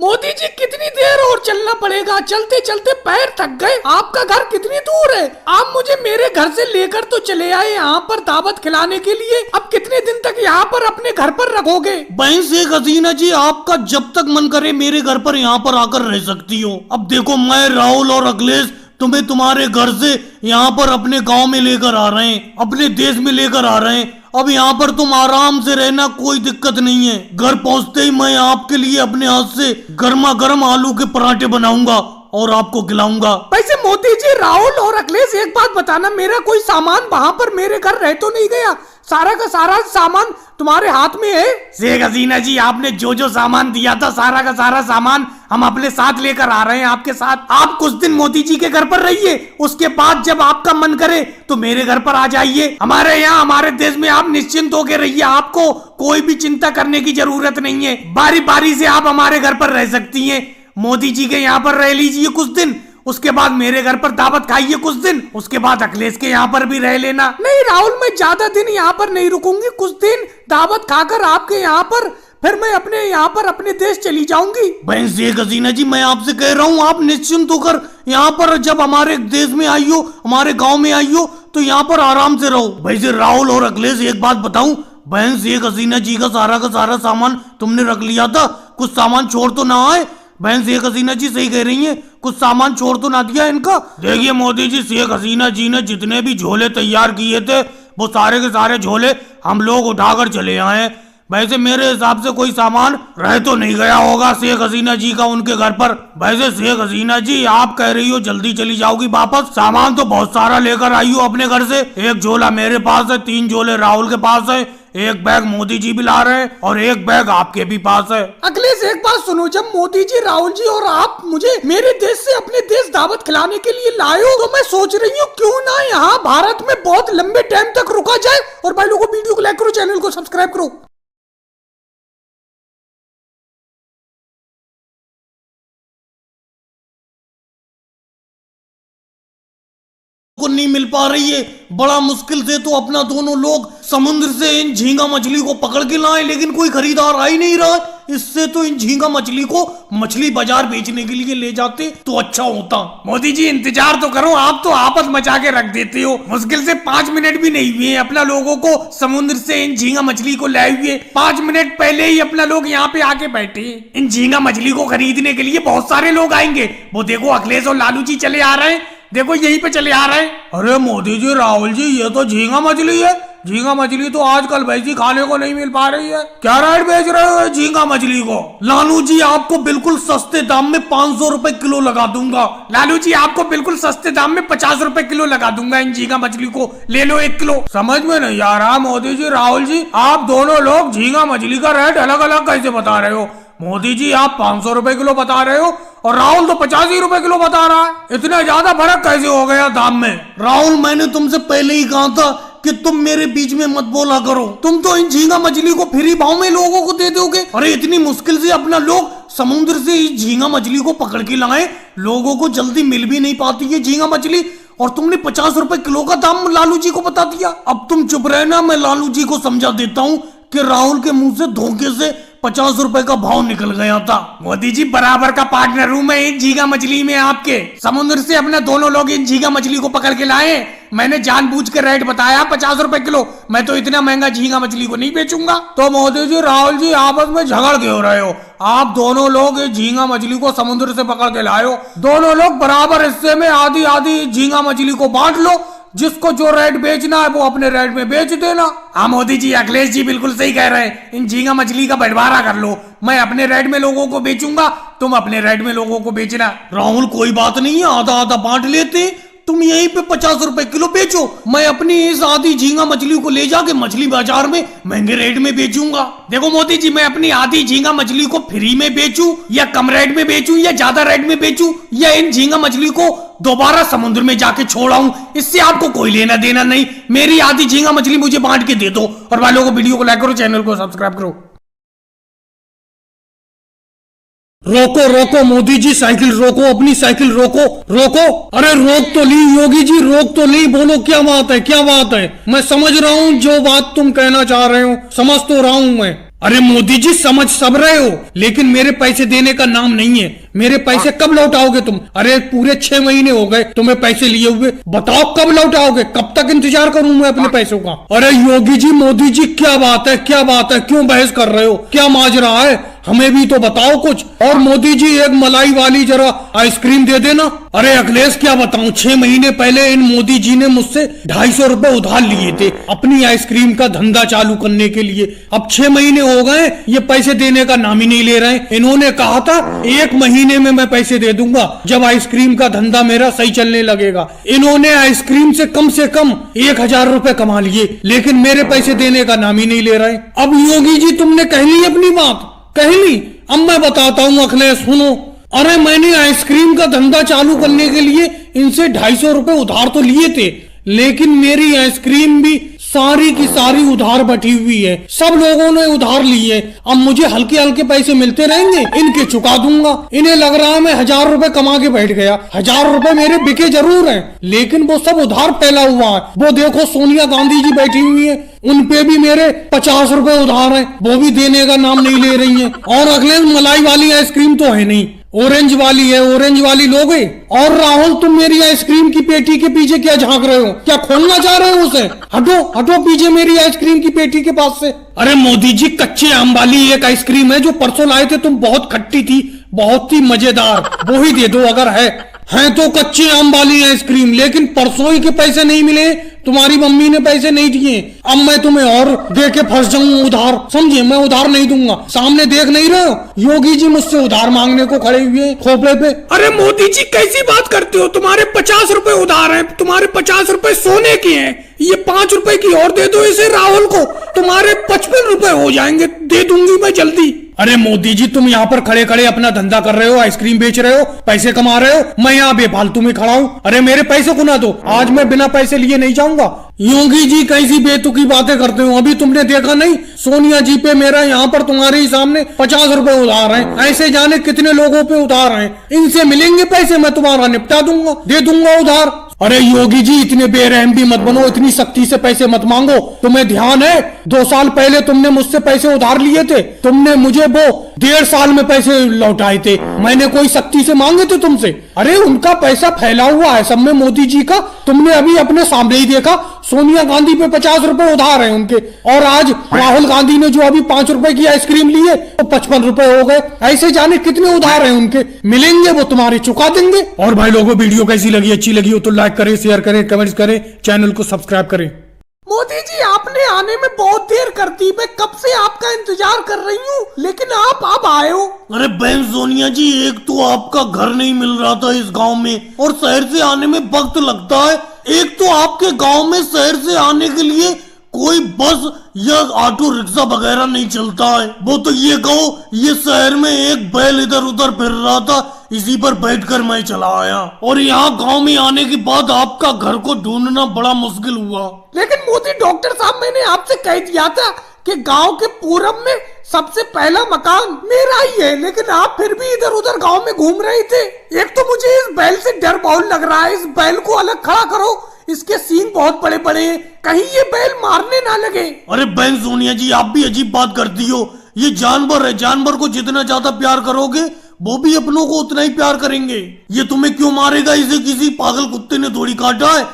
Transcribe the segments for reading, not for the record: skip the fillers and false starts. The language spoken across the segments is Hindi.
मोदी जी कितनी देर और चलना पड़ेगा? चलते चलते पैर थक गए। आपका घर कितनी दूर है? आप मुझे मेरे घर से लेकर तो चले आए यहाँ पर दावत खिलाने के लिए। अब कितने दिन तक यहाँ पर अपने घर पर रखोगे? बहन शेख हसीना जी, आपका जब तक मन करे मेरे घर पर यहाँ पर आकर रह सकती हो। अब देखो, मैं राहुल और अखिलेश तुम्हें तुम्हारे घर से यहाँ पर अपने गांव में लेकर आ रहे हैं, अपने देश में लेकर आ रहे हैं। अब यहाँ पर तुम आराम से रहना, कोई दिक्कत नहीं है। घर पहुँचते ही मैं आपके लिए अपने हाथ से गर्मा गर्म आलू के पराठे बनाऊंगा और आपको खिलाऊंगा। वैसे मोदी जी, राहुल और अखिलेश, एक बात बताना, मेरा कोई सामान वहाँ पर मेरे घर रह तो नहीं गया? सारा का सारा सामान तुम्हारे हाथ में है? शेख हसीना जी, आपने जो जो सामान दिया था, सारा का सारा सामान हम अपने साथ लेकर आ रहे हैं आपके साथ। आप कुछ दिन मोदी जी के घर पर रहिए, उसके बाद जब आपका मन करे तो मेरे घर पर आ जाइए। हमारे यहाँ, हमारे देश में आप निश्चिंत होकर रहिए, आपको कोई भी चिंता करने की जरूरत नहीं है। बारी बारी से आप हमारे घर पर रह सकती हैं। मोदी जी के यहाँ पर रह लीजिए कुछ दिन, उसके बाद मेरे घर पर दावत खाइए कुछ दिन, उसके बाद अखिलेश के यहाँ पर भी रह लेना। नहीं राहुल, मैं ज्यादा दिन यहाँ पर नहीं रुकूंगी। कुछ दिन दावत खाकर आपके यहाँ पर, फिर मैं अपने यहाँ पर अपने देश चली जाऊंगी। बहन शेख हसीना जी, मैं आपसे कह रहा हूँ, आप निश्चिंत होकर यहाँ पर जब हमारे देश में आई हो, हमारे गाँव में आई हो, तो यहाँ पर आराम से रहो। वैसे राहुल और अखिलेश, एक बात बताऊं, बहन शेख हसीना जी का सारा सामान तुमने रख लिया था? कुछ सामान छोड़ तो ना आए? बहन शेख हसीना जी सही कह रही हैं, कुछ सामान छोड़ तो ना दिया इनका? देखिए मोदी जी, शेख हसीना जी ने जितने भी झोले तैयार किए थे, वो सारे के सारे झोले हम लोग उठाकर चले आए। वैसे मेरे हिसाब से कोई सामान रह तो नहीं गया होगा शेख हसीना जी का उनके घर पर। वैसे शेख हसीना जी, आप कह रही हो जल्दी चली जाओगी वापस, सामान तो बहुत सारा लेकर आई हो अपने घर से। एक झोला मेरे पास है, 3 झोले राहुल के पास है, एक बैग मोदी जी भी ला रहे हैं और एक बैग आपके भी पास है। अखिलेश, एक बात सुनो, जब मोदी जी, राहुल जी और आप मुझे मेरे देश से अपने देश दावत खिलाने के लिए लाए हो, तो मैं सोच रही हूँ क्यों ना यहाँ भारत में बहुत लंबे टाइम तक रुका जाए। और भाई लोगों, वीडियो को लाइक करो, चैनल को सब्सक्राइब करो। को नहीं मिल पा रही है, बड़ा मुश्किल से तो अपना दोनों लोग समुद्र से इन झींगा मछली को पकड़ के लाए, लेकिन कोई खरीदार आ ही नहीं रहा। इससे तो इन झींगा मछली को मछली बाजार बेचने के लिए ले जाते तो अच्छा होता। मोदी जी, इंतजार तो करो, आप तो आपस मचा के रख देते हो। मुश्किल से 5 मिनट भी नहीं हुए अपना लोगों को समुद्र से इन झींगा मछली को लाए हुए। 5 मिनट पहले ही अपना लोग यहाँ पे आके बैठे। इन झींगा मछली को खरीदने के लिए बहुत सारे लोग आएंगे। वो देखो, अखिलेश और लालू जी चले आ रहे हैं, देखो यहीं पे चले आ रहे हैं। अरे मोदी जी, राहुल जी, ये तो झींगा मछली है। झींगा मछली तो आजकल वैसी खाने को नहीं मिल पा रही है। क्या रेट बेच रहे हो झींगा मछली को? लालू जी, आपको बिल्कुल सस्ते दाम में 500 रुपए किलो लगा दूंगा। लालू जी, आपको बिल्कुल सस्ते दाम में 50 रुपए किलो लगा दूंगा। इन झींगा मछली को ले लो 1 किलो। समझ में नहीं आ रहा मोदी जी, राहुल जी, आप दोनों लोग झींगा मछली का रेट अलग अलग कैसे बता रहे हो? मोदी जी, आप 500 रुपए किलो बता रहे हो और राहुल तो 50 ही रुपए किलो बता रहा है। इतना ज्यादा फर्क कैसे हो गया दाम में? राहुल, मैंने तुमसे पहले ही कहा था कि तुम मेरे बीच में मत बोला करो। तुम तो इन झींगा मछली को फ्री भाव में लोगों को दे दोगे। अरे इतनी मुश्किल से अपना लोग समुद्र से इस झींगा मछली को पकड़ के लाए, लोगों को जल्दी मिल भी नहीं पाती है झींगा मछली, और तुमने 50 रुपए किलो का दाम लालू जी को बता दिया। अब तुम चुप रहना, मैं लालू जी को समझा देता हूँ कि राहुल के मुंह से धोखे से 50 रुपए का भाव निकल गया था। मोदी जी, बराबर का पार्टनर हूं मैं इन झींगा मछली में आपके। समुद्र से अपने दोनों लोग इन झींगा मछली को पकड़ के लाए। मैंने जानबूझ के रेट बताया 50 रुपए किलो। मैं तो इतना महंगा झींगा मछली को नहीं बेचूंगा। तो मोदी जी, राहुल जी, आपस में झगड़ क्यों रहे हो? आप दोनों लोग इस झींगा मछली को समुद्र से पकड़ के लाए हो, दोनों लोग बराबर हिस्से में आधी आधी झींगा मछली को बांट लो। जिसको जो रेट बेचना है वो अपने रेट में बेच देना। हाँ मोदी जी, अखिलेश जी बिल्कुल सही कह रहे हैं। इन झींगा मछली का बंटवारा कर लो, मैं अपने रेट में लोगों को बेचूंगा, तुम अपने रेट में लोगों को बेचना। राहुल, कोई बात नहीं है, आधा आधा बांट लेते। तुम यहीं पे 50 रुपए किलो बेचो, मैं अपनी इस आधी झींगा मछली को ले जाके मछली बाजार में महंगे रेट में बेचूंगा। देखो मोदी जी, मैं अपनी आधी झींगा मछली को फ्री में बेचूं या कम रेट में बेचूं या ज्यादा रेट में बेचूं या इन झींगा मछली को दोबारा समुद्र में जाके छोड़ाऊं, इससे आपको कोई लेना देना नहीं। मेरी आधी झींगा मछली मुझे बांट के दे दो। और भाई लोगों, वीडियो को लाइक करो, चैनल को सब्सक्राइब करो। रोको रोको मोदी जी, साइकिल रोको, अपनी साइकिल रोको रोको। अरे रोक तो ली योगी जी, रोक तो ली। बोलो क्या बात है, क्या बात है? मैं समझ रहा हूँ जो बात तुम कहना चाह रहे हो, समझ तो रहा हूँ मैं। अरे मोदी जी समझ सब रहे हो, लेकिन मेरे पैसे देने का नाम नहीं है। मेरे पैसे कब लौटाओगे तुम? अरे पूरे 6 महीने हो गए तुम्हें पैसे लिए हुए, बताओ कब लौटाओगे? कब तक इंतजार करूं मैं अपने पैसों का? अरे योगी जी, मोदी जी, क्या बात है, क्या बात है? क्यों बहस कर रहे हो? क्या माजरा है? हमें भी तो बताओ कुछ। और मोदी जी, एक मलाई वाली जरा आइसक्रीम दे देना। अरे अखिलेश, क्या बताऊं, 6 महीने पहले इन मोदी जी ने मुझसे 250 रुपए उधार लिए थे अपनी आइसक्रीम का धंधा चालू करने के लिए। अब 6 महीने हो गए, ये पैसे देने का नाम ही नहीं ले रहे। इन्होंने कहा था 1 महीने में मैं पैसे दे दूंगा जब आइसक्रीम का धंधा मेरा सही चलने लगेगा। इन्होंने आइसक्रीम से कम 1000 रुपए कमा लिए, लेकिन मेरे पैसे देने का नाम ही नहीं ले रहे। अब योगी जी, तुमने कह ली अपनी बात, कह ली। अब मैं बताता हूँ अखिलेश, सुनो। अरे मैंने आइसक्रीम का धंधा चालू करने के लिए इनसे 250 रुपए उधार तो लिए थे, लेकिन मेरी आइसक्रीम भी सारी की सारी उधार बैठी हुई है। सब लोगों ने उधार लिए। अब मुझे हल्के हल्के पैसे मिलते रहेंगे, इनके चुका दूंगा। इन्हें लग रहा है मैं 1000 रुपए कमा के बैठ गया। 1000 रुपए मेरे बिके जरूर हैं, लेकिन वो सब उधार फैला हुआ है। वो देखो सोनिया गांधी जी बैठी हुई है, उन पे भी मेरे 50 रुपए उधार हैं, वो भी देने का नाम नहीं ले रही हैं। और अगले मलाई वाली आइसक्रीम तो है नहीं, ऑरेंज वाली है, ऑरेंज वाली लोगे। और राहुल, तुम मेरी आइसक्रीम की पेटी के पीछे क्या झांक रहे हो? क्या खोलना चाह रहे हो उसे? हटो हटो पीछे मेरी आइसक्रीम की पेटी के पास से। अरे मोदी जी, कच्चे आम वाली एक आइसक्रीम है जो परसों लाए थे तुम, बहुत खट्टी थी, बहुत ही मजेदार, वो ही दे दो अगर है तो कच्चे आम वाली आइसक्रीम। लेकिन परसों ही के पैसे नहीं मिले, तुम्हारी मम्मी ने पैसे नहीं दिए। अब मैं तुम्हें और दे के फंस जाऊं उधार, समझे? मैं उधार नहीं दूंगा। सामने देख नहीं रहे हो, योगी जी मुझसे उधार मांगने को खड़े हुए खोपड़े पे। अरे मोदी जी, कैसी बात करते हो? तुम्हारे 50 रुपए उधार हैं, तुम्हारे 50 रुपए सोने के हैं। ये 5 रुपए की और दे दो इसे राहुल को, तुम्हारे 55 रुपए हो जाएंगे, दे दूंगी मैं जल्दी। अरे मोदी जी, तुम यहाँ पर खड़े खड़े अपना धंधा कर रहे हो, आइसक्रीम बेच रहे हो, पैसे कमा रहे हो, मैं यहाँ बेफालतू में खड़ा हूँ। अरे मेरे पैसे को ना दो, आज मैं बिना पैसे लिए नहीं जाऊंगा। योगी जी, कैसी बेतुकी बातें करते हो? अभी तुमने देखा नहीं, सोनिया जी पे मेरा यहाँ पर तुम्हारे ही सामने 50 रुपए उधार हैं। ऐसे जाने कितने लोगों पे उधार हैं। इनसे मिलेंगे पैसे, मैं तुम्हारा निपटा दूंगा, दे दूंगा उधार। अरे योगी जी, इतने बेरहम भी मत बनो, इतनी सख्ती से पैसे मत मांगो। तुम्हें ध्यान है 2 साल पहले तुमने मुझसे पैसे उधार लिए थे, तुमने मुझे वो 1.5 साल में पैसे लौटाए थे। मैंने कोई सख्ती से मांगे थे तुमसे? अरे उनका पैसा फैला हुआ है सब में, मोदी जी का। तुमने अभी अपने सामने ही देखा, सोनिया गांधी पे 50 रुपए उधार है उनके, और आज राहुल गांधी ने जो अभी 5 रुपए की आइसक्रीम ली है तो 55 रुपए हो गए। ऐसे जाने कितने उधार है उनके, मिलेंगे वो तुम्हारे चुका देंगे। और भाई लोगों, वीडियो कैसी लगी? अच्छी लगी हो तो लाइक करें, शेयर करें, कमेंट्स करें, चैनल को सब्सक्राइब करें। मोदी जी, आपने आने में बहुत देर कर दी, मैं कब से आपका इंतजार कर रही हूँ, लेकिन आप अब आए हो। अरे बहन सोनिया जी, एक तो आपका घर नहीं मिल रहा था इस गांव में, और शहर से आने में वक्त लगता है। एक तो आपके गांव में शहर से आने के लिए कोई बस या ऑटो रिक्शा वगैरह नहीं चलता है। वो तो ये कहो, ये शहर में एक बैल इधर उधर फिर रहा था, इसी पर बैठकर मैं चला आया। और यहाँ गांव में आने के बाद आपका घर को ढूंढना बड़ा मुश्किल हुआ। लेकिन मोदी डॉक्टर साहब, मैंने आपसे कह दिया था कि गांव के पूरब में सबसे पहला मकान मेरा ही है, लेकिन आप फिर भी इधर उधर गांव में घूम रहे थे। एक तो मुझे इस बैल से डर बहुत लग रहा है, इस बैल को अलग खड़ा करो, इसके सींग बहुत बड़े बड़े हैं, कहीं ये बैल मारने ना लगे। अरे बहन सोनिया जी, आप भी अजीब बात करती हो। ये जानवर है, जानवर को जितना ज्यादा प्यार करोगे वो भी अपनों को उतना ही प्यार करेंगे। ये तुम्हें क्यों मारेगा? इसे किसी पागल कुत्ते ने थोड़ी काटा है।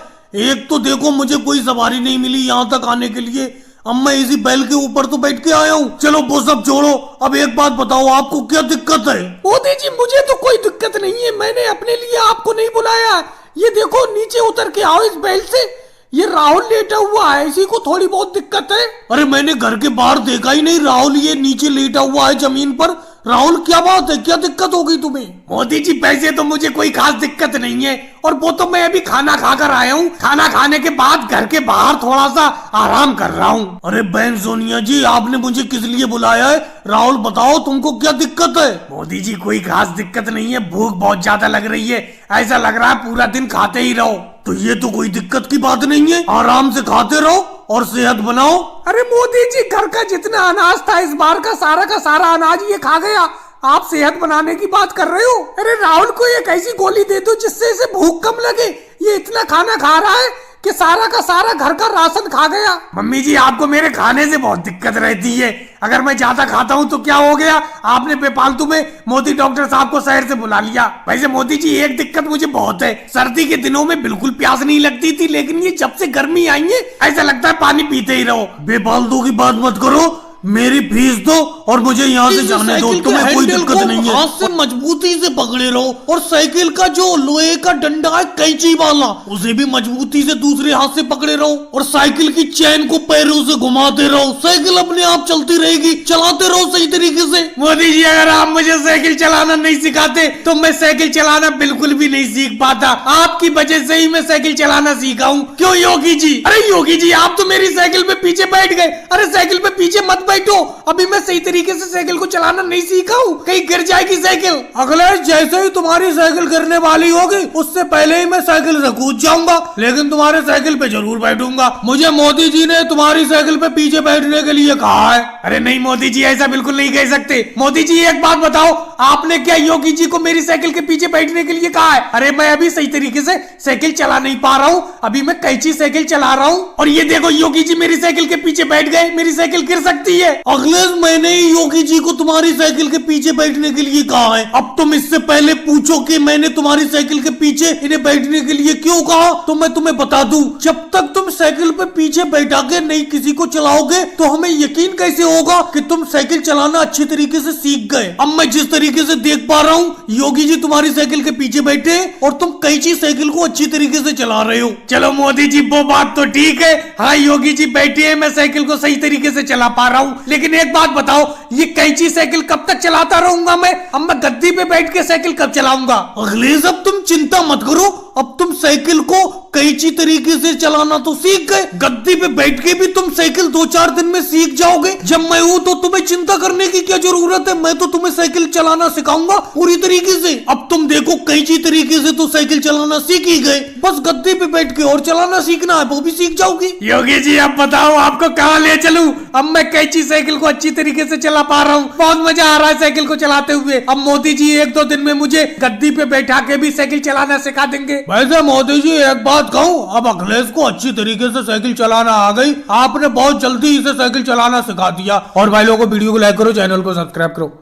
एक तो देखो, मुझे कोई सवारी नहीं मिली यहाँ तक आने के लिए, अब मैं इसी बैल के ऊपर तो बैठ के आया हूँ। चलो वो सब छोड़ो, अब एक बात बताओ, आपको क्या दिक्कत है? मोदी जी, मुझे तो कोई दिक्कत नहीं है, मैंने अपने लिए आपको नहीं बुलाया। ये देखो, नीचे उतर के आओ इस बैल से, ये राहुल लेटा हुआ है, इसी को थोड़ी बहुत दिक्कत है। अरे मैंने घर के बाहर देखा ही नहीं राहुल, ये नीचे लेटा हुआ है जमीन पर। राहुल, क्या बात है, क्या दिक्कत हो गई तुम्हें? मोदी जी, पैसे तो मुझे कोई खास दिक्कत नहीं है, और वो तो मैं अभी खाना खाकर आया हूँ। खाना खाने के बाद घर के बाहर थोड़ा सा आराम कर रहा हूँ। अरे बहन सोनिया जी, आपने मुझे किस लिए बुलाया है? राहुल बताओ, तुमको क्या दिक्कत है? मोदी जी, कोई खास दिक्कत नहीं है, भूख बहुत ज्यादा लग रही है, ऐसा लग रहा है पूरा दिन खाते ही रहो। तो ये तो कोई दिक्कत की बात नहीं है, आराम से खाते रहो और सेहत बनाओ। अरे मोदी जी, घर का जितना अनाज था इस बार का सारा अनाज ये खा गया, आप सेहत बनाने की बात कर रहे हो? अरे राहुल को एक ऐसी गोली दे दो जिससे इसे भूख कम लगे। ये इतना खाना खा रहा है, कि सारा का सारा घर का राशन खा गया। मम्मी जी आपको मेरे खाने से बहुत दिक्कत रहती है, अगर मैं ज्यादा खाता हूँ तो क्या हो गया, आपने बेफालतू में मोदी डॉक्टर साहब को शहर से बुला लिया। वैसे मोदी जी एक दिक्कत मुझे बहुत है, सर्दी के दिनों में बिल्कुल प्यास नहीं लगती थी, लेकिन ये जब से गर्मी आई है ऐसा लगता है पानी पीते ही रहो। बेफालतू की बात मत करो, मेरी फीस दो और मुझे यहाँ से जाने दो, तुम्हें कोई दिक्कत नहीं है। हाथ से मजबूती से पकड़े रहो और साइकिल का जो लोहे का डंडा है कैंची वाला उसे भी मजबूती से दूसरे हाथ से पकड़े रहो और साइकिल की चैन को पैरों से घुमाते रहो, साइकिल अपने आप चलती रहेगी, चलाते रहो सही तरीके से। मोदी जी अगर आप मुझे साइकिल चलाना नहीं सिखाते तो मैं साइकिल चलाना बिल्कुल भी नहीं सीख पाता, आपकी वजह से ही मैं साइकिल चलाना सीखा हूँ। क्यों योगी जी? अरे योगी जी आप तो मेरी साइकिल पे पीछे बैठ गए। अरे साइकिल पे पीछे मत बैठो, अभी मैं सही तरीके से साइकिल को चलाना नहीं सीखा हूँ, कहीं गिर जाएगी साइकिल। अखिलेश जैसे ही तुम्हारी साइकिल गिरने वाली होगी उससे पहले ही मैं साइकिल से कूद जाऊंगा, लेकिन तुम्हारे साइकिल पे जरूर बैठूंगा। मुझे मोदी जी ने तुम्हारी साइकिल पे पीछे बैठने के लिए कहा है। अरे नहीं मोदी जी ऐसा बिल्कुल नहीं कह सकते। मोदी जी एक बात बताओ, आपने क्या योगी जी को मेरी साइकिल के पीछे बैठने के लिए कहा है? अरे मैं अभी सही तरीके से साइकिल चला नहीं पा रहा हूँ, अभी मैं कैची साइकिल चला रहा हूँ और ये देखो योगी जी मेरी साइकिल के पीछे बैठ गए, मेरी साइकिल गिर सकती है। अखिलेश मैंने ही योगी जी को तुम्हारी साइकिल के पीछे बैठने के लिए कहा है, अब तुम इससे पहले पूछो कि मैंने तुम्हारी साइकिल के पीछे इन्हें बैठने के लिए क्यों कहा, तो मैं तुम्हें बता दूं, जब तक तुम साइकिल पे पीछे बैठा के नहीं किसी को चलाओगे तो हमें यकीन कैसे होगा कि तुम साइकिल चलाना अच्छी तरीके से सीख गए। अब मैं जिस तरीके से देख पा रहा हूँ योगी जी तुम्हारी साइकिल के पीछे बैठे और तुम कैची साइकिल को अच्छी तरीके से चला रहे हो। चलो मोदी जी वो बात तो ठीक है, हाँ योगी जी बैठे हैं, मैं साइकिल को सही तरीके से चला पा रहा हूँ, लेकिन एक बात बताओ ये कैंची साइकिल कब तक चलाता रहूंगा मैं? अब मैं गद्दी पे बैठ के साइकिल कब चलाऊंगा? अखिलेश अब तुम चिंता मत करो, अब तुम साइकिल को कैंची तरीके से चलाना तो सीख गए, गद्दी पे बैठ के भी तुम साइकिल 2-4 दिन में सीख जाओगे। जब मैं हूँ तो तुम्हें चिंता करने की क्या जरूरत है, मैं तो तुम्हें साइकिल चलाना सिखाऊंगा पूरी तरीके से। अब तुम देखो कैंची तरीके से तो साइकिल चलाना सीख ही गए, बस गद्दी पे बैठ के और चलाना सीखना है, वो भी सीख जाओगी। योगी जी अब बताओ आपको कहाँ ले चलूं? अब मैं कैंची साइकिल को अच्छी तरीके से चला पा रहा हूँ, बहुत मजा आ रहा है साइकिल को चलाते हुए। अब मोदी जी 1-2 दिन में मुझे गद्दी पे बैठा के भी साइकिल चलाना सिखा देंगे। वैसे मोदी जी एक बात कहूँ, अब अखिलेश को अच्छी तरीके से साइकिल चलाना आ गई, आपने बहुत जल्दी इसे साइकिल चलाना सिखा दिया। और भाई लोगों को वीडियो को लाइक करो, चैनल को सब्सक्राइब करो।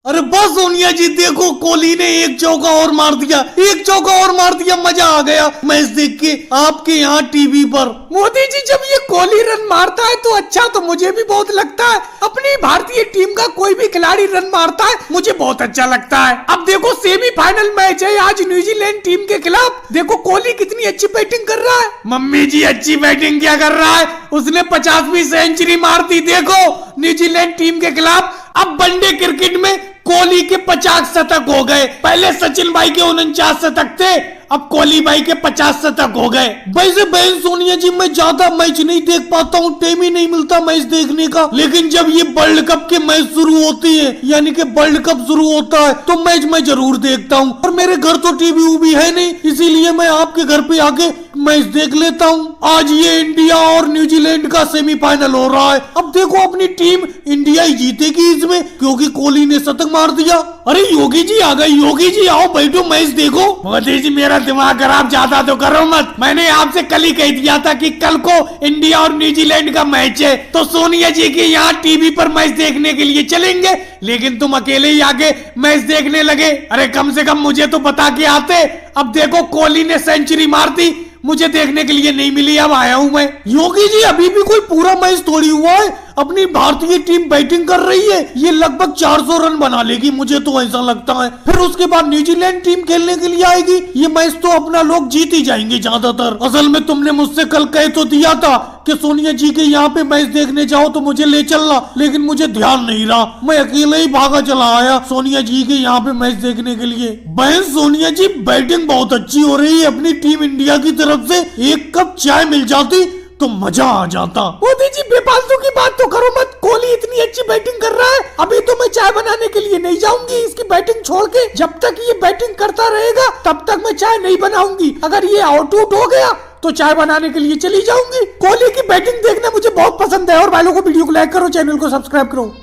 अरे बस सोनिया जी देखो कोहली ने एक चौका और मार दिया, एक चौका और मार दिया, मजा आ गया मैच देख के आपके यहाँ टीवी पर। मोदी जी जब ये कोहली रन मारता है तो अच्छा तो मुझे भी बहुत लगता है, अपनी भारतीय टीम का कोई भी खिलाड़ी रन मारता है मुझे बहुत अच्छा लगता है। अब देखो सेमीफाइनल मैच है आज न्यूजीलैंड टीम के खिलाफ, देखो कोहली कितनी अच्छी बैटिंग कर रहा है। मम्मी जी अच्छी बैटिंग क्या कर रहा है, उसने 50वीं सेंचुरी मार दी देखो न्यूजीलैंड टीम के खिलाफ। अब वनडे क्रिकेट में कोहली के 50 शतक हो गए, पहले सचिन भाई के 49 शतक थे, अब कोहली भाई के 50 शतक हो गए। वैसे बहन सोनिया जी मैं ज्यादा मैच नहीं देख पाता हूँ, टाइम ही नहीं मिलता मैच देखने का, लेकिन जब ये वर्ल्ड कप के मैच शुरू होती है यानी कि वर्ल्ड कप शुरू होता है तो मैच मैं जरूर देखता हूँ। और मेरे घर तो टीवी उवी है नहीं, इसीलिए मैं आपके घर पे आके मैच देख लेता हूँ। आज ये इंडिया और न्यूजीलैंड का सेमीफाइनल हो रहा है, अब देखो अपनी टीम इंडिया ही जीतेगी इसमें क्योंकि कोहली ने शतक मार दिया। अरे योगी जी आ गए, योगी जी आओ बैठो मैच देखो। मोदी जी मेरा दिमाग खराब ज्यादा तो करो मत, मैंने आपसे कल ही कह दिया था कि कल को इंडिया और न्यूजीलैंड का मैच है तो सोनिया जी के यहाँ टीवी पर मैच देखने के लिए चलेंगे, लेकिन तुम अकेले ही आके मैच देखने लगे। अरे कम से कम मुझे तो बता के आते। अब देखो कोहली ने सेंचुरी मार दी, मुझे देखने के लिए नहीं मिली, अब आया हूँ मैं। योगी जी अभी भी कोई पूरा मैच थोड़ी हुआ है, अपनी भारतीय टीम बैटिंग कर रही है, ये लगभग 400 रन बना लेगी मुझे तो ऐसा लगता है। फिर उसके बाद न्यूजीलैंड टीम खेलने के लिए आएगी, ये मैच तो अपना लोग जीत ही जाएंगे ज्यादातर। असल में तुमने मुझसे कल कह तो दिया था कि सोनिया जी के यहाँ पे मैच देखने जाओ तो मुझे ले चलना, लेकिन मुझे ध्यान नहीं रहा, मैं अकेले ही भागा चला आया सोनिया जी के यहाँ पे मैच देखने के लिए। बहन सोनिया जी बैटिंग बहुत अच्छी हो रही है अपनी टीम इंडिया की तरफ से, एक कप चाय मिल जाती तो मजा आ जाता। मोदी जी बेफालतू की बात तो करो मत, कोहली इतनी अच्छी बैटिंग कर रहा है, अभी तो मैं चाय बनाने के लिए नहीं जाऊंगी इसकी बैटिंग छोड़ के, जब तक ये बैटिंग करता रहेगा तब तक मैं चाय नहीं बनाऊंगी। अगर ये आउट हो गया तो चाय बनाने के लिए चली जाऊंगी। कोहली की बैटिंग देखना मुझे बहुत पसंद है। और भाई लोगों को वीडियो को लाइक करो, चैनल को सब्सक्राइब करो।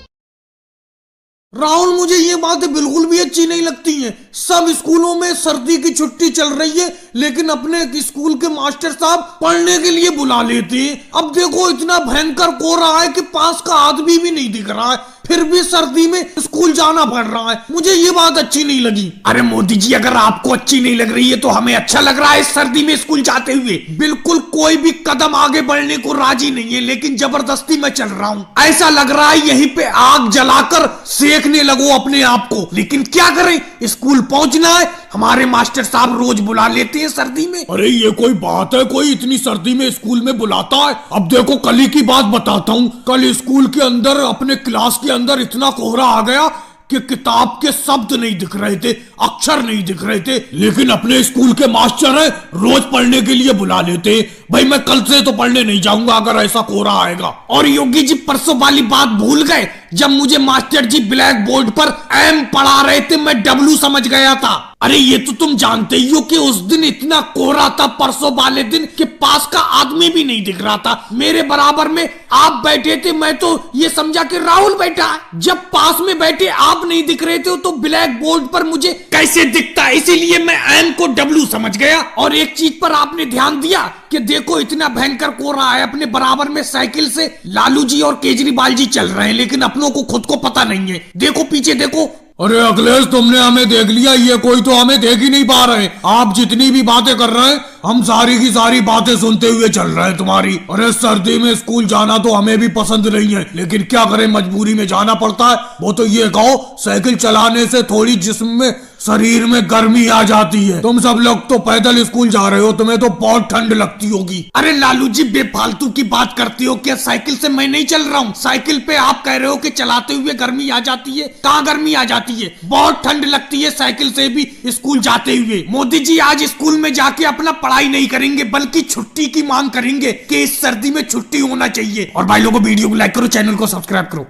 राहुल, मुझे ये बातें बिल्कुल भी अच्छी नहीं लगती हैं। सब स्कूलों में सर्दी की छुट्टी चल रही है, लेकिन अपने स्कूल के मास्टर साहब पढ़ने के लिए बुला लेते हैं। अब देखो, इतना भयंकर कोहरा है कि पास का आदमी भी नहीं दिख रहा है, फिर भी सर्दी में स्कूल जाना पड़ रहा है। मुझे ये बात अच्छी नहीं लगी। अरे मोदी जी, अगर आपको अच्छी नहीं लग रही है तो हमें अच्छा लग रहा है इस सर्दी में स्कूल जाते हुए। बिल्कुल कोई भी कदम आगे बढ़ने को राजी नहीं है, लेकिन जबरदस्ती मैं चल रहा हूँ। ऐसा लग रहा है यहीं पे आग जलाकर सेकने लगो अपने आप को, लेकिन क्या करें, स्कूल पहुंचना है। हमारे मास्टर साहब रोज बुला लेते हैं सर्दी में। अरे ये कोई बात है, कोई इतनी सर्दी में स्कूल में बुलाता है? अब देखो, कल ही की बात बताता हूँ। कल स्कूल के अंदर, अपने क्लास के अंदर इतना कोहरा आ गया कि किताब के शब्द नहीं दिख रहे थे, अक्षर नहीं दिख रहे थे। लेकिन अपने स्कूल के मास्टर हैं, रोज पढ़ने के लिए बुला लेते हैं। भाई मैं कल से तो पढ़ने नहीं जाऊंगा अगर ऐसा कोहरा आएगा। और योगी जी, परसों वाली बात भूल गए जब मुझे मास्टर जी ब्लैक बोर्ड पर एम पढ़ा रहे थे, मैं डब्लू समझ गया था। अरे ये तो तुम जानते ही हो कि उस दिन इतना कोहरा था, परसों वाले दिन, कि पास का आदमी भी नहीं दिख रहा था। मेरे बराबर में आप बैठे थे, मैं तो ये समझा कि राहुल बैठा है। जब पास में बैठे आप नहीं दिख रहे थे तो ब्लैक बोर्ड पर मुझे कैसे दिखता, इसीलिए मैं एम को डब्लू समझ गया। और एक चीज पर आपने ध्यान दिया कि देखो, इतना भयंकर कोहरा है, अपने बराबर में साइकिल से लालू जी और केजरीवाल जी चल रहे हैं, लेकिन अपनों को खुद को पता नहीं है। देखो पीछे देखो। अरे अखिलेश, तुमने हमें देख लिया, ये कोई तो हमें देख ही नहीं पा रहे। आप जितनी भी बातें कर रहे हैं, हम सारी की सारी बातें सुनते हुए चल रहे हैं तुम्हारी। अरे सर्दी में स्कूल जाना तो हमें भी पसंद नहीं है, लेकिन क्या करें, मजबूरी में जाना पड़ता है। वो तो ये कहो, साइकिल चलाने से थोड़ी जिस्म में, शरीर में गर्मी आ जाती है। तुम सब लोग तो पैदल स्कूल जा रहे हो, तुम्हें तो बहुत ठंड लगती होगी। अरे लालू जी, बेफालतू की बात करती हो क्या? साइकिल से मैं नहीं चल रहा हूँ। साइकिल पे आप कह रहे हो कि चलाते हुए गर्मी आ जाती है। कहाँ गर्मी आ जाती है? बहुत ठंड लगती है साइकिल से भी स्कूल जाते हुए। मोदी जी, आज स्कूल में जाके अपना पढ़ाई नहीं करेंगे, बल्कि छुट्टी की मांग करेंगे कि इस सर्दी में छुट्टी होना चाहिए। और भाई लोगों को वीडियो को लाइक करो, चैनल को सब्सक्राइब करो।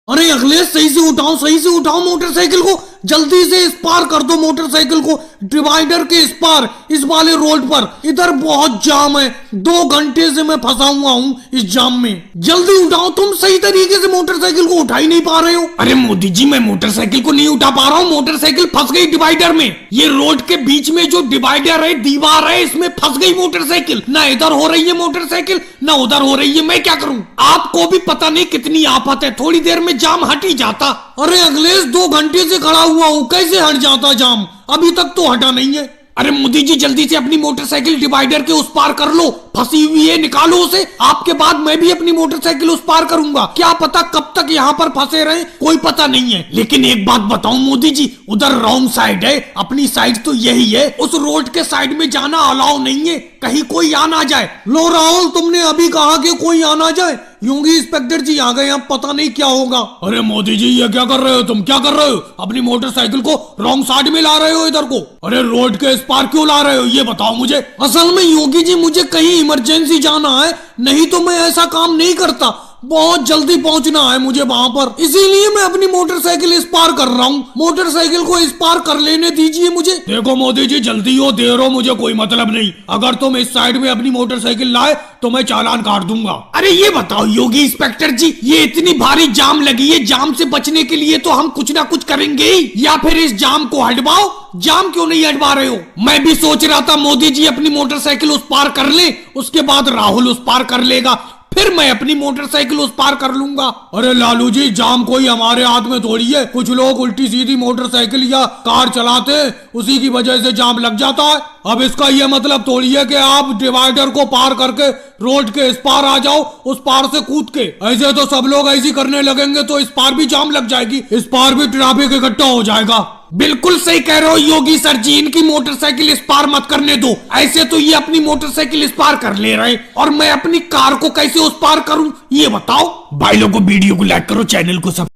अरे अखिलेश, सही से उठाओ, सही से उठाओ मोटरसाइकिल को, जल्दी से इस पार कर दो मोटरसाइकिल को, डिवाइडर के इस पार, इस वाले रोड पर। इधर बहुत जाम है, 2 घंटे से मैं फंसा हुआ हूँ इस जाम में। जल्दी उठाओ, तुम सही तरीके से मोटरसाइकिल को उठा ही नहीं पा रहे हो। अरे मोदी जी, मैं मोटरसाइकिल को नहीं उठा पा रहा हूँ, मोटरसाइकिल फंस गई डिवाइडर में। ये रोड के बीच में जो डिवाइडर है, दीवार है, इसमें फंस गई मोटरसाइकिल। ना इधर हो रही है मोटरसाइकिल, ना उधर हो रही है। मैं क्या करूं? आपको भी पता नहीं कितनी आफत है, थोड़ी देर में जाम हट ही जाता। अरे अखिलेश, 2 घंटे से खड़ा हुआ हूँ, कैसे हट जाता जाम? अभी तक तो हटा नहीं है। अरे मोदी जी, जल्दी से अपनी मोटरसाइकिल डिवाइडर के उस पार कर लो, फंसी हुई है, निकालो उसे। आपके बाद मैं भी अपनी मोटरसाइकिल उस पार करूंगा। क्या पता कब तक यहाँ पर फंसे रहे, कोई पता नहीं है। लेकिन एक बात बताऊं मोदी जी, उधर रॉन्ग साइड है, अपनी साइड तो यही है। उस रोड के साइड में जाना अलाउ नहीं है, कहीं कोई आ ना जाए। लो राहुल, तुमने अभी कहा कि कोई आ ना जाए। योगी इंस्पेक्टर जी आ गए, अब पता नहीं क्या होगा। अरे मोदी जी, ये क्या कर रहे हो तुम? क्या कर रहे हो? अपनी मोटरसाइकिल को रॉन्ग साइड में ला रहे हो इधर को। अरे रोड के इस पार क्यों ला रहे हो, ये बताओ मुझे। असल में योगी जी, मुझे कहीं इमरजेंसी जाना है, नहीं तो मैं ऐसा काम नहीं करता। बहुत जल्दी पहुंचना है मुझे वहां पर, इसीलिए मैं अपनी मोटरसाइकिल इस पार कर रहा हूँ। मोटरसाइकिल को इस पार कर लेने दीजिए मुझे। देखो मोदी जी, जल्दी हो देर हो मुझे कोई मतलब नहीं। अगर तुम इस साइड में अपनी मोटरसाइकिल लाए तो मैं चालान काट दूंगा। अरे ये बताओ योगी इंस्पेक्टर जी, ये इतनी भारी जाम लगी है, जाम से बचने के लिए तो हम कुछ ना कुछ करेंगे ही, या फिर इस जाम को हटवाओ। जाम क्यों नहीं हटवा रहे हो? मैं भी सोच रहा था मोदी जी अपनी मोटरसाइकिल उस पार कर ले, उसके बाद राहुल उस पार कर लेगा, फिर मैं अपनी मोटरसाइकिल उस पार कर लूंगा। अरे लालू जी, जाम कोई हमारे हाथ में थोड़ी है। कुछ लोग उल्टी सीधी मोटरसाइकिल या कार चलाते, उसी की वजह से जाम लग जाता है। अब इसका ये मतलब थोड़ी है कि आप डिवाइडर को पार करके रोड के इस पार आ जाओ, उस पार से कूद के। ऐसे तो सब लोग ऐसी करने लगेंगे तो इस पार भी जाम लग जाएगी, इस पार भी ट्रैफिक इकट्ठा हो जाएगा। बिल्कुल सही कह रहे हो योगी सर जी, इनकी मोटरसाइकिल इस पार मत करने दो। ऐसे तो ये अपनी मोटरसाइकिल इस पार कर ले रहे, और मैं अपनी कार को कैसे उस पार करूं, ये बताओ। भाई लोगों को वीडियो को लाइक करो, चैनल को सब।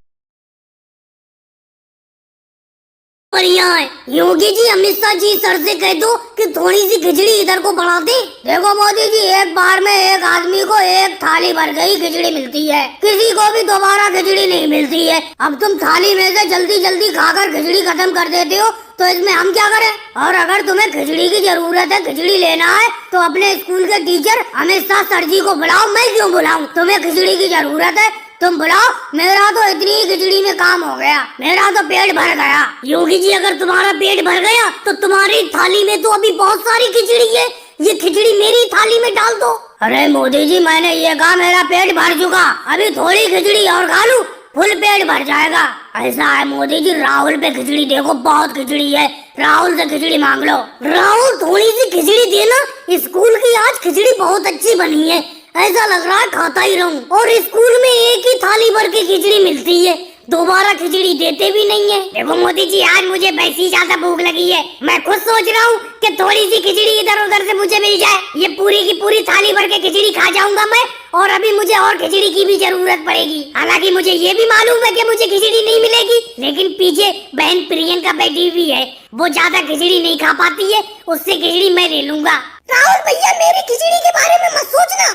बढ़िया है। योगी जी, अमित शाह जी सर से कह दो कि थोड़ी सी खिचड़ी इधर को बढ़ा दे। देखो मोदी जी, एक बार में एक आदमी को एक थाली भर गई खिचड़ी मिलती है, किसी को भी दोबारा खिचड़ी नहीं मिलती है। अब तुम थाली में से जल्दी जल्दी खाकर खिचड़ी खत्म कर देते हो, तो इसमें हम क्या करें? और अगर तुम्हें खिचड़ी की जरूरत है, खिचड़ी लेना है, तो अपने स्कूल के टीचर अमित शाह सर जी को बुलाओ, मैं क्यों बुलाऊं? तुम्हें खिचड़ी की जरूरत है तुम बुलाओ, मेरा तो इतनी ही खिचड़ी में काम हो गया, मेरा तो पेट भर गया। योगी जी अगर तुम्हारा पेट भर गया तो तुम्हारी थाली में तो अभी बहुत सारी खिचड़ी है, ये खिचड़ी मेरी थाली में डाल दो। अरे मोदी जी मैंने ये कहा मेरा पेट भर चुका, अभी थोड़ी खिचड़ी और खा लूं, फुल पेट भर जाएगा। ऐसा है मोदी जी, राहुल पे खिचड़ी देखो बहुत खिचड़ी है, राहुल से खिचड़ी मांग लो। राहुल थोड़ी सी खिचड़ी देना, स्कूल की आज खिचड़ी बहुत अच्छी बनी है, ऐसा लग रहा है खाता ही रहूं। और स्कूल में एक ही थाली भर की खिचड़ी मिलती है, दोबारा खिचड़ी देते भी नहीं है। देखो मोदी जी आज मुझे वैसी ज्यादा भूख लगी है, मैं खुद सोच रहा हूँ कि थोड़ी सी खिचड़ी इधर उधर से मुझे मिल जाए, ये पूरी की पूरी थाली भर के खिचड़ी खा जाऊंगा मैं, और अभी मुझे और खिचड़ी की भी जरूरत पड़ेगी। हालांकि मुझे ये भी मालूम है कि मुझे खिचड़ी नहीं मिलेगी, लेकिन पीछे बहन प्रियंका बैठी हुई है, वो ज्यादा खिचड़ी नहीं खा पाती है, उससे खिचड़ी मैं ले लूंगा। राहुल भैया मेरी खिचड़ी के बारे में मत सोचना,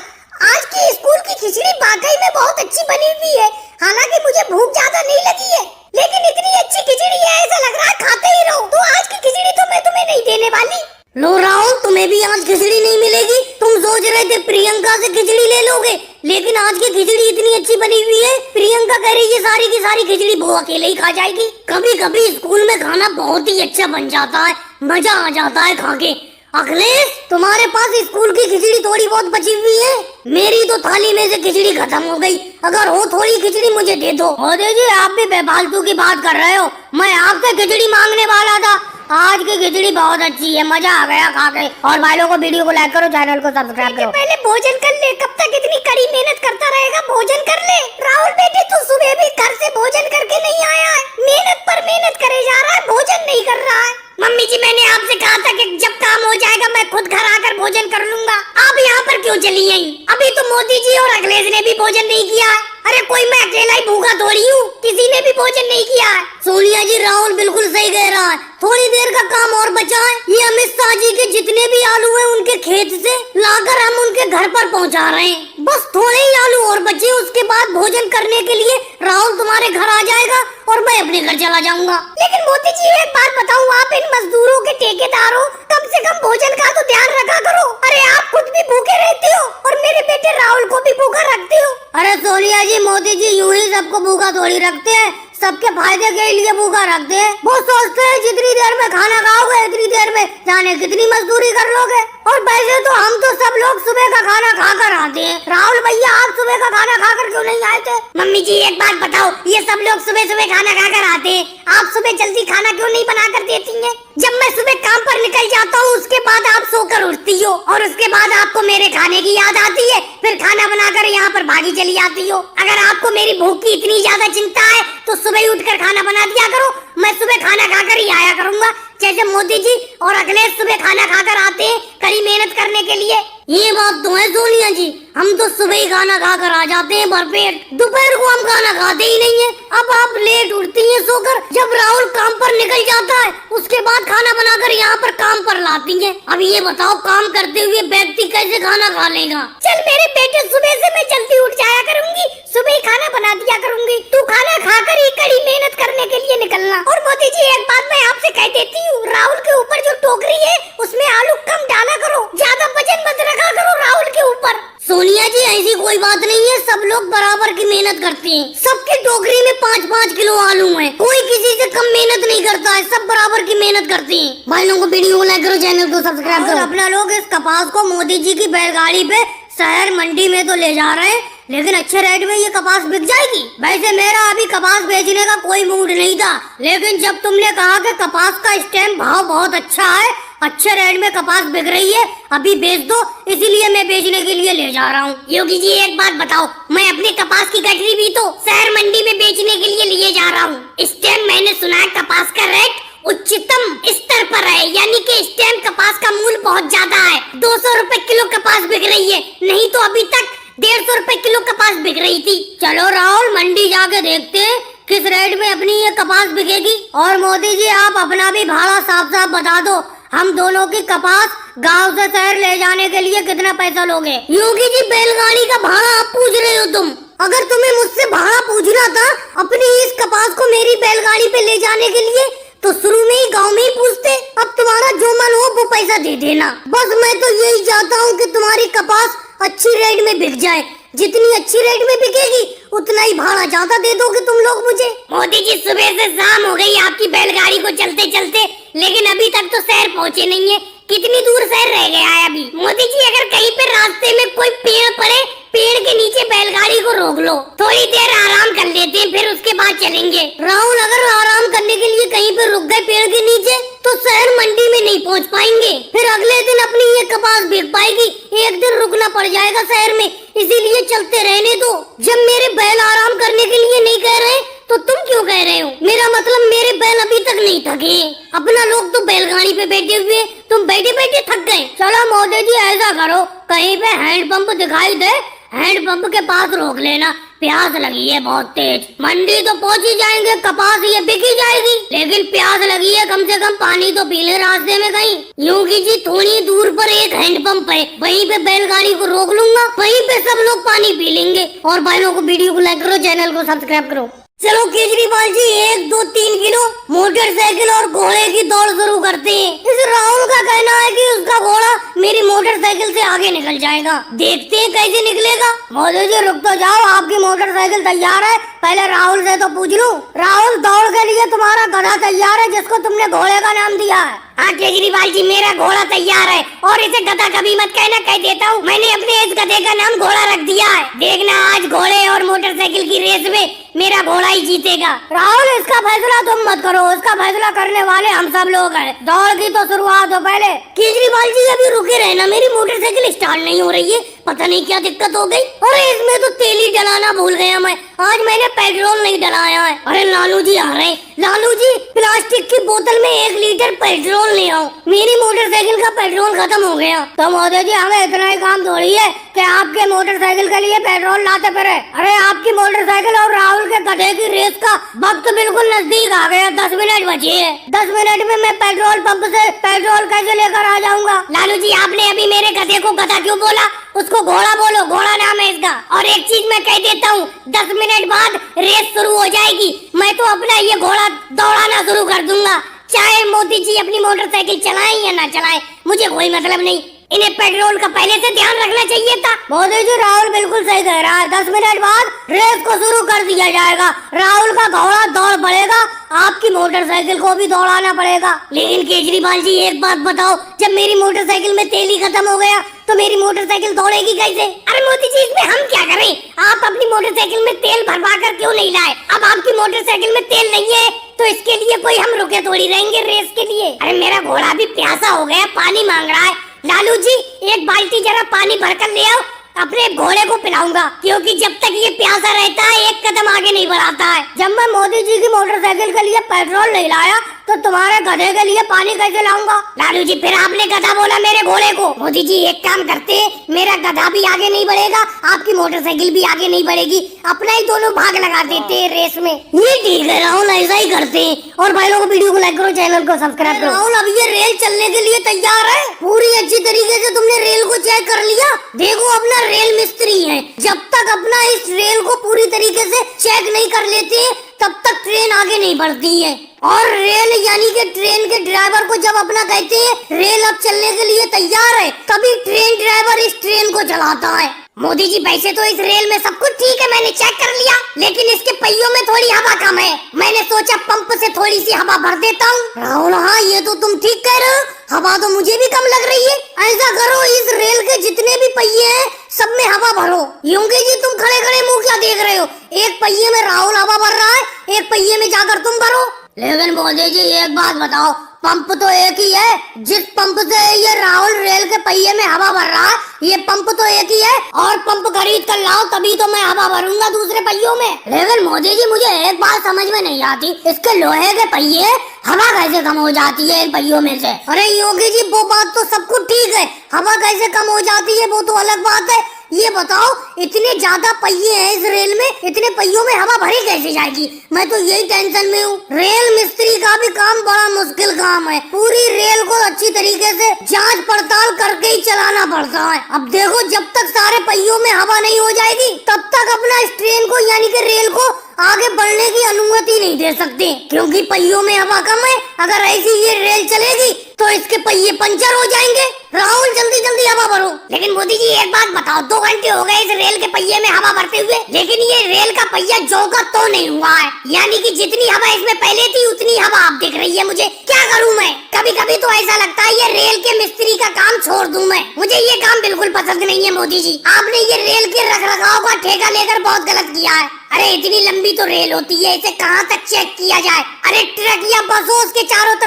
आज की स्कूल की खिचड़ी वाकई में बहुत अच्छी बनी हुई है। हालांकि मुझे भूख ज्यादा नहीं लगी है, लेकिन इतनी अच्छी खिचड़ी है ऐसा लग रहा है खाते ही रहो। तो आज की खिचड़ी तो मैं तुम्हें नहीं देने वाली। लो राहुल तुम्हें भी आज खिचड़ी नहीं मिलेगी, तुम सोच रहे थे प्रियंका से खिचड़ी ले लोगे, लेकिन आज की खिचड़ी इतनी अच्छी बनी हुई है, प्रियंका कह रही है सारी की सारी खिचड़ी वो अकेले ही खा जाएगी। कभी कभी स्कूल में खाना बहुत ही अच्छा बन जाता है, मजा आ जाता है खा के। अखिलेश तुम्हारे पास स्कूल की खिचड़ी थोड़ी बहुत बची हुई है, मेरी तो थाली में से खिचड़ी खत्म हो गई, अगर हो थोड़ी खिचड़ी मुझे दे दो। मोदी जी आप भी बेफालतू की बात कर रहे हो, मैं आपसे खिचड़ी मांगने वाला था, आज की खिचड़ी बहुत अच्छी है, मजा आ गया खा के। और भाई लोगों को वीडियो को लाइक करो, चैनल को सब्सक्राइब करो। पहले भोजन कर ले, कब तक इतनी कड़ी मेहनत करता रहेगा, भोजन कर ले। राहुल बेटे तू सुबह भी घर से भोजन करके नहीं आया है, मेहनत पर मेहनत करे जा रहा है, भोजन नहीं कर रहा है। मम्मी जी मैंने आपसे कहा था कि जब काम हो जाएगा मैं खुद घर आकर भोजन कर लूंगा, आप यहाँ पर क्यों चली आई? अभी तो मोदी जी और अखिलेश ने भी भोजन नहीं किया है। अरे कोई मैं अकेला ही भूखा थोड़ी हूँ, किसी ने भी भोजन नहीं किया है। सोनिया जी राहुल बिल्कुल सही कह रहा है, थोड़ी देर का काम और बचा है, ये अमित शाह जी के जितने भी आलू हैं उनके खेत से लाकर हम उनके घर पर पहुँचा रहे हैं, बस थोड़े ही आलू और बचे, उसके बाद भोजन करने के लिए राहुल तुम्हारे घर आ जाएगा और मैं अपने घर चला जाऊंगा। लेकिन मोदी जी एक बात बताऊं, आप इन मजदूरों के ठेकेदार हो, कम से कम भोजन का तो ध्यान रखा करो। अरे आप खुद भी भूखे रहते हो और मेरे बेटे राहुल को भी भूखा रखते हो। अरे सोनिया जी मोदी जी यूं ही सबको भूखा थोड़ी रखते हैं, सबके फायदे के लिए भूखा रखते हैं। वो सोचते हैं जितनी देर में खाना खाओगे इतनी देर में जाने कितनी मजदूरी कर लोगे। और वैसे तो हम तो सब लोग सुबह का खाना खाकर आते हैं, राहुल भैया आप सुबह का खाना खाकर क्यों नहीं आए थे? मम्मी जी एक बात बताओ, ये सब लोग सुबह सुबह खाना खाकर आते हैं, आप सुबह जल्दी खाना क्यों नहीं बना कर देती हैं? जब मैं सुबह काम पर निकल जाता हूँ उसके बाद आप सोकर उठती हो और उसके बाद आपको मेरे खाने की याद आती है, फिर खाना बनाकर यहाँ पर भागी चली आती हो। अगर आपको मेरी भूख की इतनी ज्यादा चिंता है तो सुबह ही उठकर खाना बना दिया करो, मैं सुबह खाना खाकर ही आया करूँगा, जैसे मोदी जी और अखिलेश सुबह खाना खाकर आते हैं कड़ी मेहनत करने के लिए। ये बात तो है सोनिया जी, हम तो सुबह ही खाना खाकर आ जाते हैं भरपेट, दोपहर को हम खाना खाते ही नहीं है। अब आप लेट उठती हैं सोकर, जब राहुल काम पर निकल जाता है उसके बाद खाना बनाकर यहाँ पर काम पर लाती हैं। अब ये बताओ काम करते हुए व्यक्ति कैसे खाना खा लेगा? चल मेरे बेटे सुबह से मैं जल्दी उठ जाया करूंगी, सुबह ही खाना बना दिया करूंगी, तू खाना खाकर ही कड़ी मेहनत करने के लिए निकलना। और मोदी जी एक बात मैं आपसे कह देती हूँ, राहुल के ऊपर जो टोकरी है उसमें आलू कम डाला करो, ज्यादा वजन मत रखा करो राहुल के ऊपर। सोनिया जी ऐसी कोई बात नहीं है, सब लोग बराबर की मेहनत करते हैं, सबकी टोकरी में 5-5 किलो आलू है, कोई किसी से कम मेहनत नहीं करता है, सब बराबर की मेहनत करते हैं। भाई लोगों को वीडियो को लाइक करो, चैनल को सब्सक्राइब करो। अपना लोग इस कपास को मोदी जी की बैलगाड़ी पे शहर मंडी में तो ले जा रहे हैं, लेकिन अच्छे रेट में ये कपास बिक जाएगी। वैसे मेरा अभी कपास बेचने का कोई मूड नहीं था, लेकिन जब तुमने कहा कि कपास का स्टैम्प भाव बहुत अच्छा है, अच्छे रेट में कपास बिक रही है, अभी बेच दो, इसीलिए मैं बेचने के लिए ले जा रहा हूँ। योगी जी एक बात बताओ, मैं अपने कपास की गठरी भी तो शहर मंडी में बेचने के लिए लिए जा रहा हूँ। स्टैम्प मैंने सुना है कपास का रेट उच्चतम स्तर पर है, यानी कि स्टैम्प कपास का मूल्य बहुत ज्यादा है, 200 रुपए किलो कपास बिक रही है, नहीं तो अभी तक 150 रुपए किलो कपास बिक रही थी। चलो राहुल मंडी जाके देखते हैं किस रेट में अपनी ये कपास बिकेगी। और मोदी जी आप अपना भी भाड़ा साफ साफ बता दो, हम दोनों की कपास गांव से शहर ले जाने के लिए कितना पैसा लोगे? योगी जी बैलगाड़ी का भाड़ा आप पूछ रहे हो तुम, अगर तुम्हें मुझसे भाड़ा पूछना था अपनी इस कपास को मेरी बैलगाड़ी पे ले जाने के लिए तो शुरू में ही गांव में ही पूछते, अब तुम्हारा जो मन हो वो पैसा दे देना। बस मैं तो यही चाहता हूँ कि तुम्हारी कपास अच्छी रेट में बिक जाए, जितनी अच्छी रेट में बिकेगी उतना ही भाड़ा ज्यादा दे दोगे तुम लोग मुझे। मोदी जी सुबह से शाम हो गई आपकी बैलगाड़ी को चलते चलते, लेकिन अभी तक तो शहर पहुँचे नहीं है। कितनी दूर शहर रह गया है अभी? मोदी जी अगर कहीं पे रास्ते में कोई पेड़ पड़े, पेड़ के नीचे बैलगाड़ी को रोक लो, थोड़ी देर आराम कर लेते हैं, फिर उसके बाद चलेंगे। राहुल अगर आराम करने के लिए कहीं पे रुक गए पेड़ के नीचे तो शहर मंडी में नहीं पहुंच पाएंगे, फिर अगले दिन अपनी ये कपास बिक पाएगी, एक दिन रुकना पड़ जाएगा शहर में। इसीलिए चलते रहने दो। जब मेरे बैल आराम करने के लिए नहीं कह रहे तो तुम क्यों कह रहे हो? मेरा मतलब मेरे बैल अभी तक नहीं थके। अपना लोग तो बैलगाड़ी पे बैठे हुए, तुम बैठे बैठे थक गए। चलो मोदी जी ऐसा करो, कहीं पे हैंडपंप दिखाई दे, हैंडपंप के पास रोक लेना, प्यास लगी है बहुत तेज। मंडी तो पहुंच ही जाएंगे, कपास ये बिक ही जाएगी, लेकिन प्यास लगी है, कम से कम पानी तो पी ले रास्ते में कहीं। योगी जी थोड़ी दूर पर एक हैंडपंप है, वहीं पे बैलगाड़ी को रोक लूंगा, वहीं पे सब लोग पानी पी लेंगे। और भाइयों को वीडियो को लाइक करो, चैनल को सब्सक्राइब करो। चलो केजरीवाल जी 1, 2, 3 किलो मोटरसाइकिल और घोड़े की दौड़ शुरू करते हैं। इस राहुल का कहना है कि उसका घोड़ा मेरी मोटरसाइकिल से आगे निकल जाएगा, देखते हैं कैसे निकलेगा। मोदी जी रुक तो जाओ, आपकी मोटरसाइकिल तैयार है, पहले राहुल से तो पूछ लूं। राहुल दौड़ के लिए तुम्हारा गधा तैयार है जिसको तुमने घोड़े का नाम दिया है? हाँ केजरीवाल जी मेरा घोड़ा तैयार है, और इसे गधा कभी मत कहना, कह देता हूँ, मैंने अपने इस गधे का नाम घोड़ा रख दिया है। देखना आज घोड़े और मोटरसाइकिल की रेस में मेरा घोड़ा ही जीतेगा। राहुल इसका फैसला तुम मत करो, उसका फैसला करने वाले हम सब लोग हैं। दौड़ की तो शुरुआत हो पहले। केजरीवाल जी अभी रुके रहना, मेरी मोटरसाइकिल स्टार्ट नहीं हो रही है, पता नहीं क्या दिक्कत हो गई। अरे इसमें तो तेल ही डलाना भूल गया मैं, आज मैंने पेट्रोल नहीं डलाया है। अरे लालू जी आ रहे हैं, लालू जी प्लास्टिक की बोतल में 1 लीटर पेट्रोल ले आओ, मेरी मोटरसाइकिल का पेट्रोल खत्म हो गया। तो मोदी जी हमें इतना ही काम थोड़ी है कि आपके मोटरसाइकिल के लिए पेट्रोल लाते फिरे। अरे आपकी मोटरसाइकिल और राहुल के गधे की रेस का वक्त बिल्कुल नजदीक आ गया, 10 मिनट बचे हैं। 10 मिनट में मैं पेट्रोल पंप से पेट्रोल कैसे लेकर आ जाऊंगा? लालू जी आपने अभी मेरे गधे को गधा क्यों बोला? उसको घोड़ा बोलो, घोड़ा नाम है इसका। और एक चीज मैं कह देता हूँ, 10 मिनट बाद रेस शुरू हो जाएगी, मैं तो अपना ये घोड़ा दौड़ाना शुरू कर दूंगा, चाहे मोदी जी अपनी मोटरसाइकिल चलाएं या ना चलाएं, मुझे कोई मतलब नहीं। इन्हें पेट्रोल का पहले से ध्यान रखना चाहिए था। मोदी जी राहुल बिल्कुल सही कह रहा है, 10 मिनट बाद रेस को शुरू कर दिया जाएगा, राहुल का घोड़ा दौड़ पड़ेगा, आपकी मोटरसाइकिल को भी दौड़ाना पड़ेगा। लेकिन केजरीवाल जी एक बात बताओ, जब मेरी मोटरसाइकिल में तेल ही खत्म हो गया तो मेरी मोटरसाइकिल दौड़ेगी कैसे? अरे मोदी जी इसमें हम क्या करें, आप अपनी मोटरसाइकिल में तेल भरवा कर क्यों नहीं लाए? अब आपकी मोटरसाइकिल में तेल नहीं है तो इसके लिए कोई हम रुके थोड़ी रहेंगे रेस के लिए। अरे मेरा घोड़ा भी प्यासा हो गया, पानी मांग रहा है। लालू जी एक बाल्टी जरा पानी भरकर ले आओ, अपने घोड़े को पिलाऊंगा, क्योंकि जब तक ये प्यासा रहता है एक कदम आगे नहीं बढ़ाता है। जब मैं मोदी जी की मोटरसाइकिल के लिए पेट्रोल नहीं लाया तो तुम्हारे गधे के लिए पानी कैसे लाऊंगा? लालू जी फिर आपने गधा बोला मेरे घोड़े को। मोदी जी एक काम करते, मेरा गधा भी आगे नहीं बढ़ेगा, आपकी मोटरसाइकिल भी आगे नहीं बढ़ेगी, अपना ही दोनों भाग लगा देते हैं रेस में। ये ठीक है राहुल, ऐसा ही करते हैं। और भाई लोगों को वीडियो को लाइक करो, चैनल को सब्सक्राइब करो। राहुल अब ये रेल चलने के लिए तैयार है, पूरी अच्छी तरीके से तुमने रेल को चेक कर लिया? देखो अपना रेल मिस्त्री है, जब तक अपना इस रेल को पूरी तरीके से चेक नहीं कर लेते तब तक ट्रेन आगे नहीं बढ़ती है। और रेल यानी कि ट्रेन के ड्राइवर को जब अपना कहते हैं रेल अब चलने के लिए तैयार है, तभी ट्रेन ड्राइवर इस ट्रेन को चलाता है। मोदी जी वैसे तो इस रेल में सब कुछ ठीक है, मैंने चेक कर लिया, लेकिन इसके पहियों में थोड़ी हवा कम है, मैंने सोचा पंप से थोड़ी सी हवा भर देता हूँ। राहुल हाँ ये तो तुम ठीक कह रहे हो, हवा तो मुझे भी कम लग रही है। ऐसा करो इस रेल के जितने भी पहिए हैं सब में हवा भरो। योगी जी तुम खड़े खड़े मुंह क्या देख रहे हो? एक पहिए में राहुल हवा भर रहा है, एक पहिए में जाकर तुम भरो। लेकिन मोदी जी एक बात बताओ, पंप तो एक ही है, जिस पंप से ये राहुल रेल के पहिए में हवा भर रहा है ये पंप तो एक ही है, और पंप खरीद कर लाओ तभी तो मैं हवा भरूंगा दूसरे पहियों में। लेकिन मोदी जी मुझे एक बात समझ में नहीं आती, इसके लोहे के पहिए हवा कैसे कम हो जाती है इन पहियों में से? अरे योगी जी वो बात तो सब कुछ ठीक है, हवा कैसे कम हो जाती है वो तो अलग बात है, ये बताओ इतने ज्यादा पहिए हैं इस रेल में, इतने पहियों में हवा भरी कैसे जाएगी? मैं तो यही टेंशन में हूँ। रेल मिस्त्री का भी काम बड़ा मुश्किल काम है, पूरी रेल को अच्छी तरीके से जांच पड़ताल करके ही चलाना पड़ता है। अब देखो जब तक सारे पहियों में हवा नहीं हो जाएगी तब तक अपना इस ट्रेन को यानी कि रेल को आगे बढ़ने की अनुमति नहीं दे सकते, क्योंकि पहियों में हवा कम है। अगर ऐसी ये रेल चलेगी तो इसके पहिए पंचर हो जाएंगे। राहुल जल्दी जल्दी हवा भरो। लेकिन मोदी जी एक बात बताओ, 2 घंटे हो गए इस रेल के पहिए में हवा भरते हुए, लेकिन ये रेल का पहिया जो का तो नहीं हुआ है। यानी कि जितनी हवा इसमें पहले थी उतनी हवा अब दिख रही है मुझे। क्या करूं मैं? कभी कभी तो ऐसा लगता है ये रेल के मिस्त्री का काम छोड़ दूं मैं। मुझे ये काम बिल्कुल पसंद नहीं है मोदी जी। आपने ये रेल के रखरखाव का ठेका लेकर बहुत गलत किया है। अरे इतनी लंबी तो रेल होती है, इसे कहाँ तक चेक किया जाए? अरे ट्रक या बसों के चारों तरफ